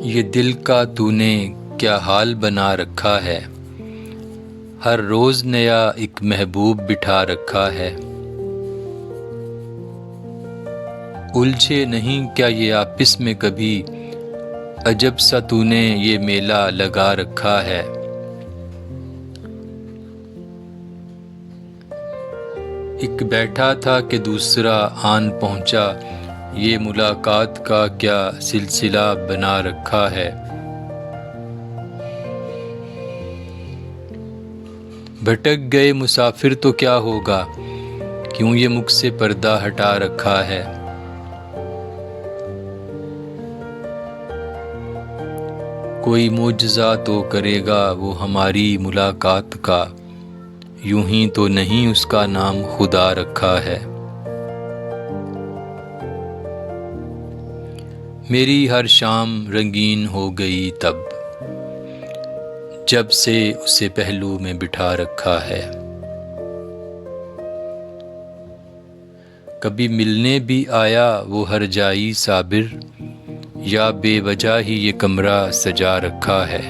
یہ دل کا تو نے کیا حال بنا رکھا ہے، ہر روز نیا ایک محبوب بٹھا رکھا ہے۔ الجھے نہیں کیا یہ آپس میں کبھی، عجب سا تو نے یہ میلہ لگا رکھا ہے۔ ایک بیٹھا تھا کہ دوسرا آن پہنچا، یہ ملاقات کا کیا سلسلہ بنا رکھا ہے۔ بھٹک گئے مسافر تو کیا ہوگا، کیوں یہ مجھ سے پردہ ہٹا رکھا ہے۔ کوئی معجزہ تو کرے گا وہ ہماری ملاقات کا، یوں ہی تو نہیں اس کا نام خدا رکھا ہے۔ میری ہر شام رنگین ہو گئی تب، جب سے اسے پہلو میں بٹھا رکھا ہے۔ کبھی ملنے بھی آیا وہ ہر جائی صابر، یا بے وجہ ہی یہ کمرہ سجا رکھا ہے۔